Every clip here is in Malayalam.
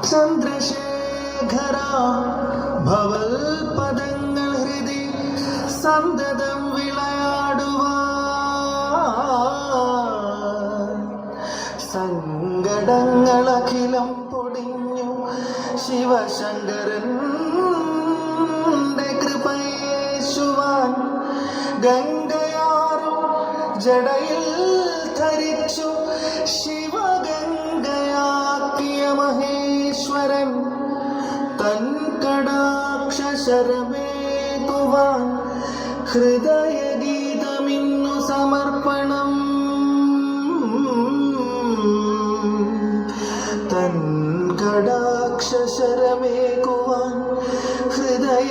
ചന്ദ്രശേഖര ഭവൽ പദങ്ങൾ ഹൃദി സന്തതം വിളയാടുവാൻ സങ്കടങ്ങളഖിലം പൊടിഞ്ഞു ശിവശങ്കരന്റെ കൃപയേശുവാൻ ഗംഗയാറും ജടയിൽ ധരിച്ചു ശിവഗംഗയാക്കിയ മഹേശ്വരൻ തൻ കടാക്ഷരമേകുവാൻ ഹൃദയഗീതമിന്നു സമർപ്പണം തൻ കടാക്ഷരമേകുവാൻ ഹൃദയഗീതമിന്നു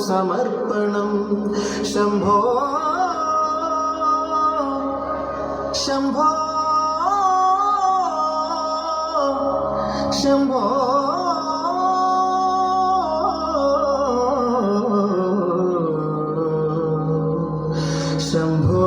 സമർപ്പണം ശംഭോ ശംഭോ ശംഭോ ശംഭോ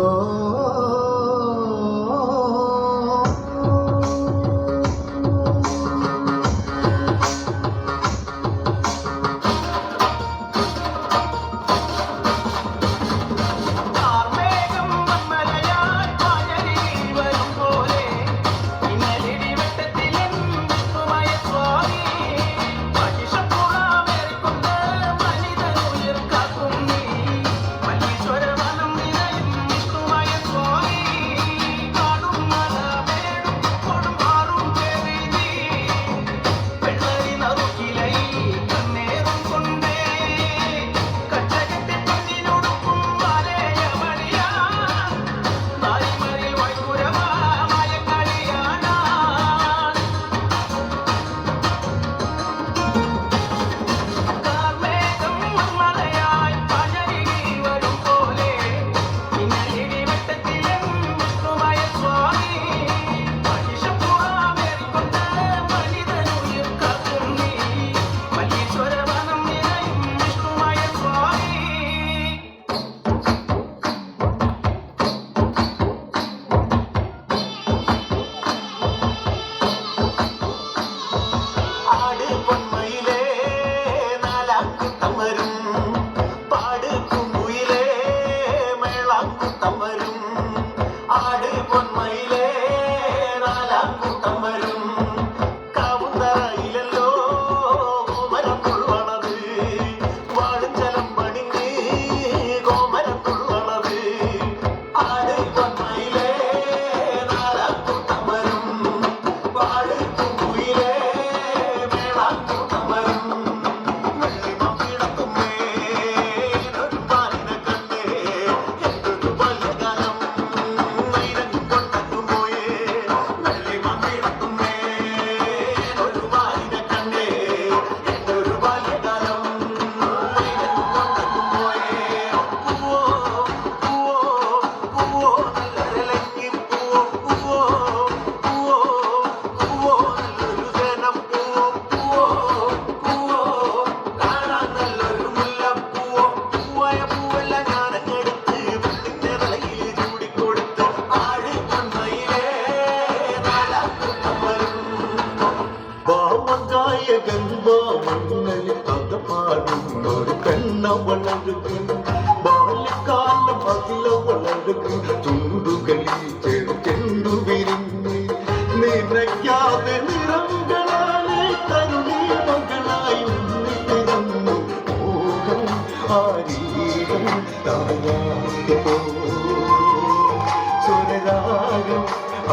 ബാല്യകാലം അതില വളരുകയും ചൂടുകളിൽ ചെറുചെണ്ടു വിരിഞ്ഞ് നിറയ്ക്കാതെ നിറങ്ങളാലെ തരുണി മകളായി ഉണ്ണിപ്പിറന്നു മോഹം ആരീരം തായാതെ പോ സുരരാഗം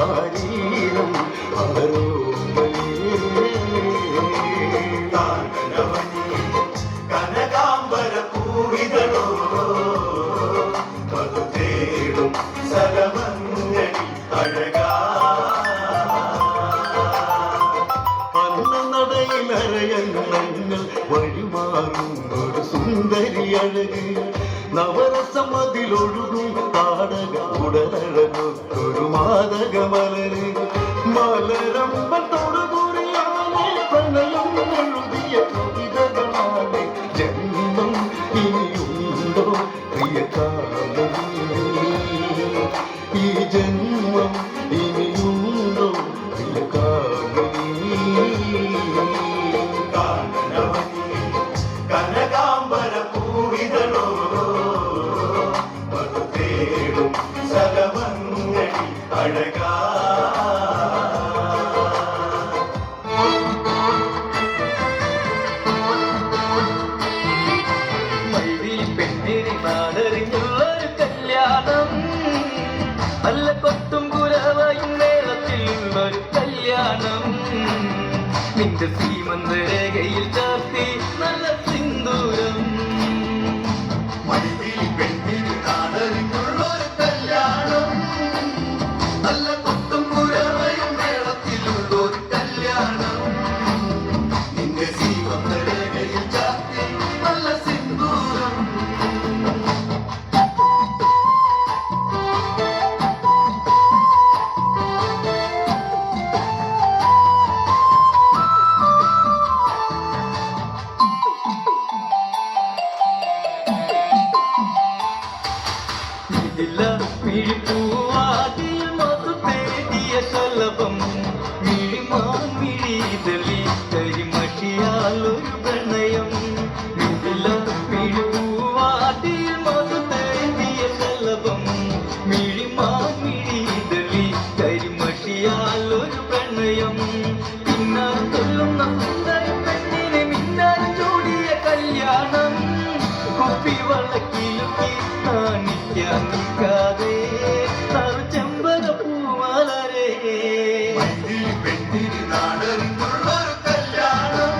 ആരീരം ആരോമലേ കനകാംബര പൂവിതളോ മധു തേടും സരമങ്ങടി അഴകാ അന്ന് നടയിലരയങ്ങൾ വഴിമാറും ഒരു സുന്ദരി അഴക് നവരസമതിലൊഴുകും താടക ഉടലഴകൊരു മാതക മലര് മലരമ്പത്തോടു കൂടിയാലെ പ്രണയം എഴുതിയ കവിതകളാണ് ജന്മം ഇനിയുണ്ടോ പ്രിയകാലം ഈ ജന്മം ഇനിയുണ്ടോ പ്രിയകാലം മാലത്തിലുള്ളൊരു കല്യാണം നിന്റെ സീമന്ത രേഖയിൽ ചാർത്തി നല്ല സിന്ദൂരം മടിവിളി പെണ്ണിന് നാടറിഞ്ഞുള്ളൊരു കല്യാണം നല്ല കൊട്ടും കുരവയും മേളത്തിലുള്ളൊരു കല്യാണം നിന്റെ സീമന്ത രേഖയിൽ ചാർത്തി നല്ല സിന്ദൂരം ഇതില്ല മിഴിപ്പൂവാതിൽ മധു തേടിയ ശലഭം മിഴിമാമിഴിതളി കരിമഷിയാലൊരു പ്രണയം ഇതില്ല മിഴിപ്പൂവാതിൽ മധു തേടിയ ശലഭം മിഴിമാമിഴിതളി കരിമഷിയാലൊരു പ്രണയം പിന്നാർ കൊല്ലുന്ന സുന്ദര പെണ്ണിനെ മിന്നാർ ചൂടിയ കല്യാണം കുപ്പിവളക്കിലുക്കി കാണിക്കാൻ നിൽക്കാതെ ചെമ്പക പൂമലരേ മടിവിളി പെണ്ണിന് നാടറിഞ്ഞുള്ളൊരു കല്യാണം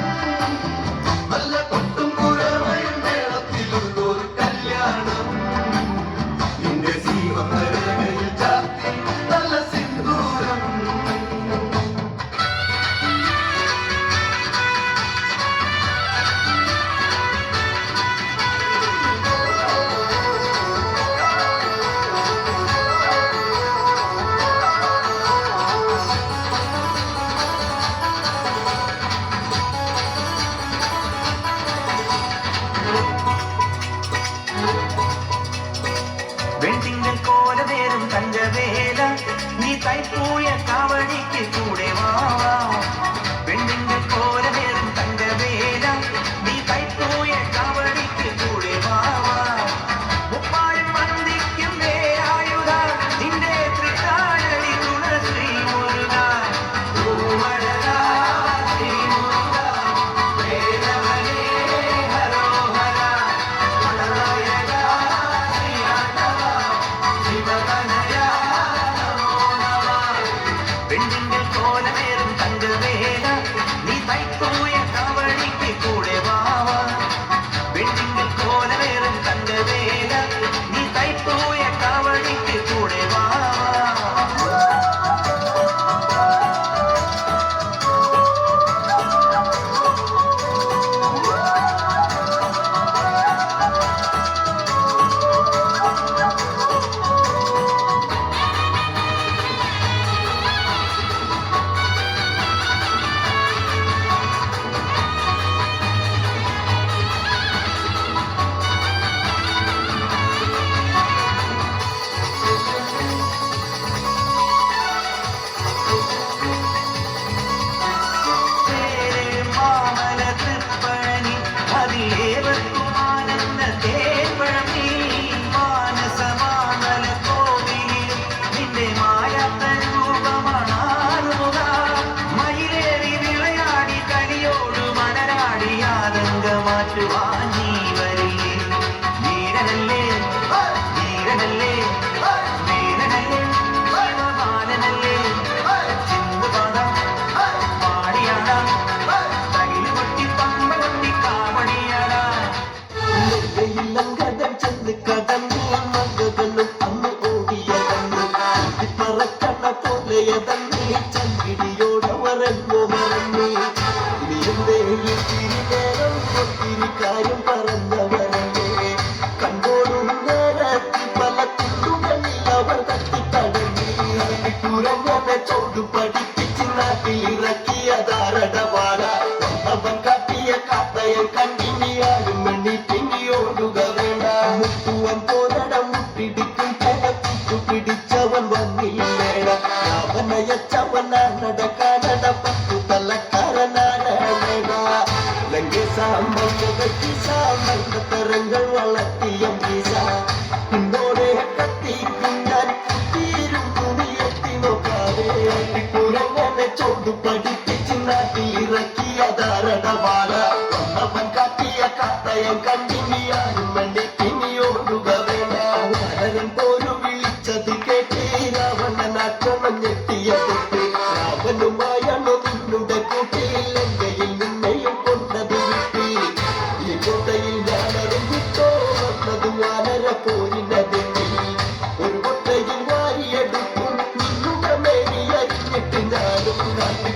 നല്ല കൊട്ടും കുരവയും മേളത്തിലുള്ളൊരു കല്യാണം നിന്റെ സീമന്ത രേഖയിൽ ചാർത്തി നല്ല സിന്ദൂരം വെണ്ടിങ്ങൽ കോല നേരും തങ്കവേല നീ തൈപ്പൂയ കാവടിക്ക് കൂടെ വാവാ വെണ്ടിങ്ങൽ കോല നേരും തങ്കവേല നീ തൈപ്പൂയ കാവടിക്ക് കൂടെ വാവാ മുപ്പായം വന്ദിക്കും ആയുധ നിന്റെ തൃക്കാലടി തുളസി മുരുക പൂമഴക ശ്രീ മുരുക വേലവനേ ഹരോഹര മലയക വെണ്ടിങ്ങൽ കോലമേറും തങ്കവേല നീ തൈപ്പൂയ കാവടിക്ക് കൂടെ വാവാ വെണ്ടിങ്ങൽ കോലമേറും തങ്കവേല നീ തൈപ്പൂയ കാവടിക്ക് കൂടെ വാവാ മാമല തൃപ്പഴനി അതിലേവർക്കും ആനന്ദ തേൻപഴമീ മാനസമാമല കോവിലും നിന്റെ മായാത്തൻ രൂപമാണാറുക മയിലേറി വിളയാടി കലിയോട് മണരാടി ആതങ്കമാറ്റുവാൻ നീ വരില്ലേ വീരനല്ലേ വീരനല്ലേ വീരനല്ലേ ശിവബാലനല്ലേ ചിന്തുപാദം പാടിയാടാ തകില് കൊട്ടി പമ്പ കൊട്ടി കാവടിയാടാ ഇല്ലങ്കതൻ ചെന്ന് കടന്നു മകകളും അന്ന് ഓടിയതന്ന് പറക്കണ പോലെയതന്ന് ചങ്കിടിയോടെ മറന്നു മറന്നു ഇനി എന്തേ ഇത്തിരി നേരം ഒത്തിരി കാര്യം പറഞ്ഞവരല്ലേ കണ്ടോടും നേരത്തി പല കുട്ടുകളിൽ അവർ തട്ടിത്തടങ്ങി കുറഞ്ഞ ചോട് പഠിപ്പിച്ച് നാട്ടിലിറക്കിയതാരടവാട അവൻ കാട്ടിയ കാത്തയൻ കണ്ടിനിയാരും മണ്ണി പിന്നിയോടുക വേണ്ട മുട്ടുവൻ പോലട മുട്ടിടിക്കും കിടക്കിട്ടു പിടിച്ചവൻ വന്നില്ലേട അവനയച്ചവനാണട കാനട പത്തു തലക്കാരനാണ് ലങ്കേശാമന്തരങ്ങൾ വളർത്തിയ വീസ ഇന്നോടെ കത്തിക്കും ഞാൻ കുത്തിയിരും തുണിയെത്തി നോക്കാതെ കുറങ്ങനെ ചോട് പഠിപ്പിച്ച് നാട്ടിലിറക്കിയതാരടവാട അവൻ കാട്ടിയ കാത്തയൻ കണ്ടിനിയാരും വേണ്ടി പിന്നിയോടുക വേണ്ട പോരു വിളിച്ചത് കേട്ട് രാവണനാക്രമം ഞെട്ടിയ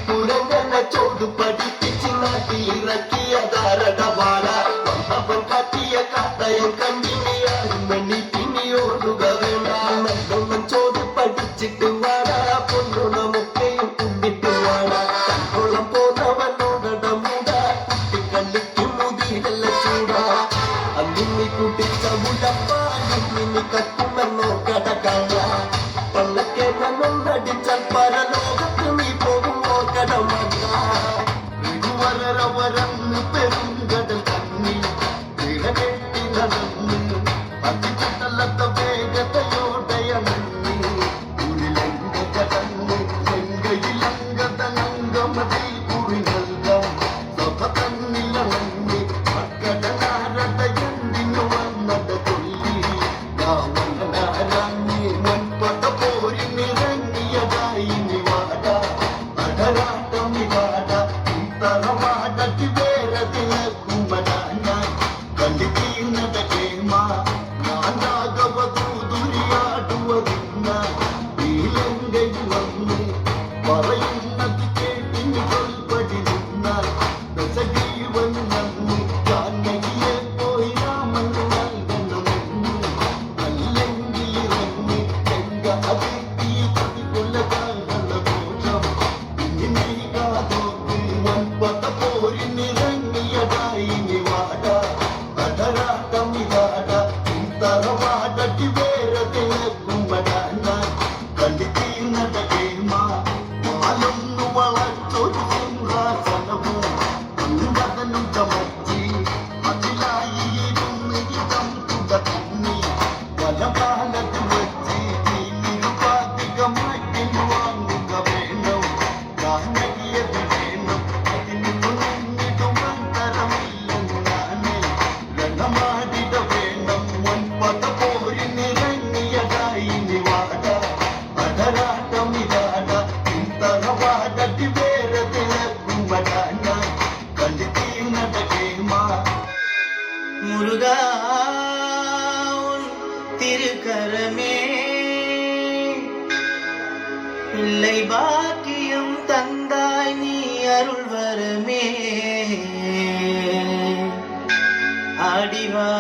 കുരങ്ങനെ ചോട് പഠിപ്പിച്ച് നാട്ടിലിറക്കിയതാരട വാട അവൻ കാട്ടിയ കാട്ടയം കണ്ടിനിയാരും മണി പിന്നിയോടുക വേണ്ട നല്ലൊന്നും ചോട് പഠിച്ചിട്ട് വാടാ പൊന്നുണമൊക്കെയും കുണ്ടിട്ട് വാടാ കൺകൊള്ളം പോന്നവനോടട മൂടാ കുട്ടിക്കള്ളിക്ക് മുതിരല്ല ചൂടാ അന്നിന്നി കുട്ടിച്ച മുലപ്പാലും നിന്നി കക്കുമെന്നോ കടകാണ പള്ളക്കേന്നൊന്നടിച്ചാൽ പരലോകത്ത് നീ പോകുമോ കടമല്ല വരവരന്ന് പെരുങ്കടൽ കണ്ണി കെട്ടി നടന്ന് അതികടലത്ത വേഗതയോടെയണഞ്ഞ് ഉരുളങ്ക കടന്ന് ലങ്കയിലങ്കതനങ്കമതി കുറി നൽകാം സഭ തന്നിലണഞ്ഞ് മക്കടനാരടയന്തിനു വന്നട ചൊല്ലി രാവണനാരാഞ്ഞ് മൺപട പോരിനിറങ്ങിയതായി നിവാട അടരാട്ടം നിവാട തറവാടത്തി വേരതിന കുമരാന കണ്ടിത്തീർന്നത കേമ നാനാകവതൂതുരിയാടുവതിന്ന ശ്രീലങ്കയിൽ വന്ന് പറയുന്നത് കേട്ടിന് കൊൽപ്പടി നിന്ന ദശജീവൻ നന്ന് ജാനകിയെ പോയി രാമൻ നൽകണമെന്ന് അല്ലെങ്കിൽ ഇറങ്ങി എങ്ക അതിർത്തി കൊതികൊള്ള കാരണ ദോഷം ഇനി നീകാതോക്ക് വൻപത പോരിനിറങ്ങിയതായി നിവാട അടരാട്ടം ഇതാട തറവാടട്ടി വേരതിന കുമരാന കണ്ടിത്തീർന്നട കേമ മാലൊന്നു വളച്ചൊരു സിംഹാസനവും അമ്പതനും ചമച്ചി അതിലായി ഇരുന്ന് ഇതം തുക തിന്നി വലകാലത്ത് വെച്ച് നിരുപാധികമാറ്റി വാങ്ങുക വേണം ജാനകിയത് വേണം അതിന് മുന്നിടുവാൻ തരമില്ലെന്നാണ് രണമാടിട വേണം മുൻപത പോരിനിറങ്ങിയതായി നിവാട അടരാട്ടം ഇതാട തറവാടട്ടി വേരതിന കുമരാന കണ്ടിത്തീർന്നട കേമ முருகா உன் திருக்கரமே பிள்ளை பாக்கியம் தந்தாய் நீ அருள் வரமே ஆடிவா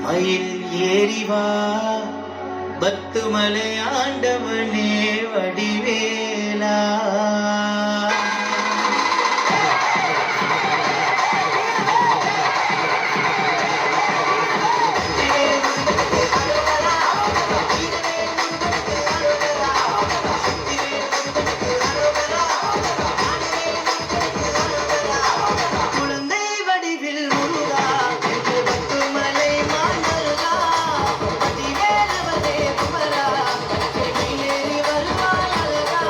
மயில் ஏறிவா பத்துமலை ஆண்டவனே வடிவேலா குழந்தை வடிவில் முருகா என்று பத்துமலை மாண்டருகா அதிவேலவனே குமரா செவியேறி வருவாய் அழகா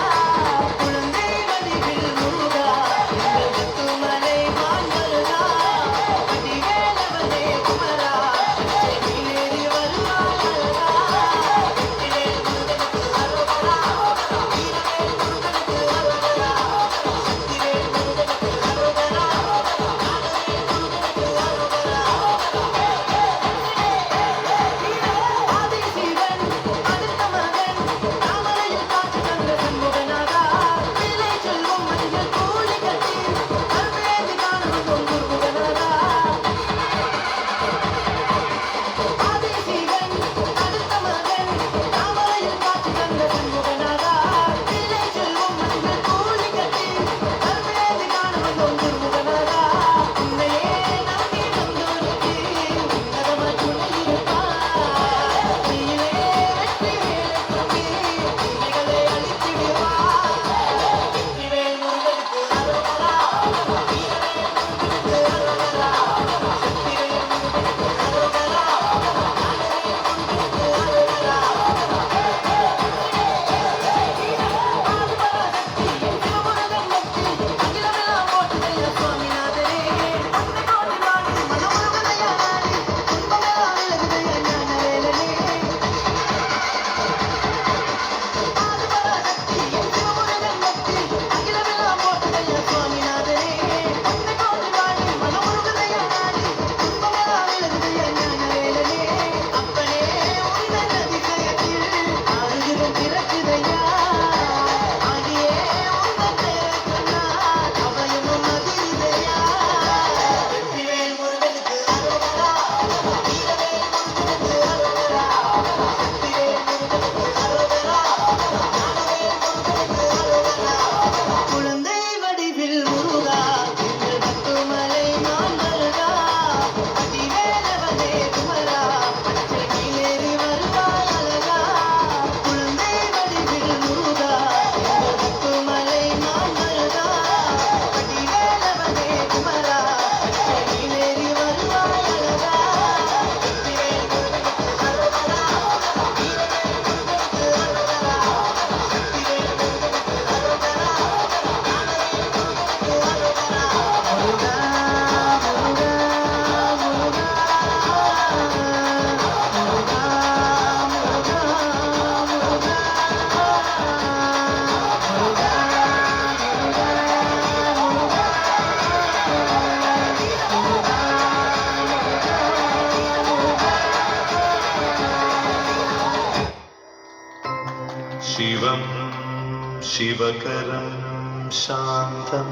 ശാന്തം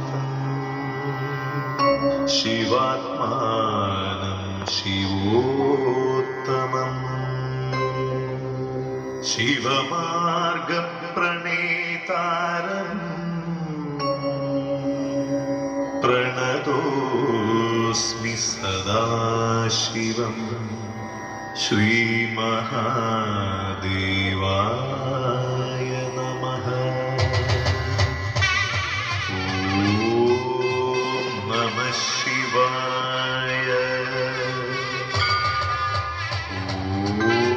ശിവാത്മാനം ശിവോത്തമം ശിവമാർഗപ്രണേതാരം പ്രണതോസ്മി സദാശിവം ശ്രീമഹാദേവായ നമഃ. ഓം നമഃ ശിവായ.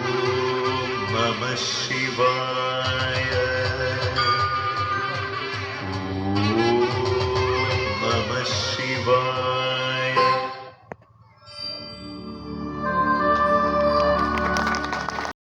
ഓം നമഃ ശിവായ.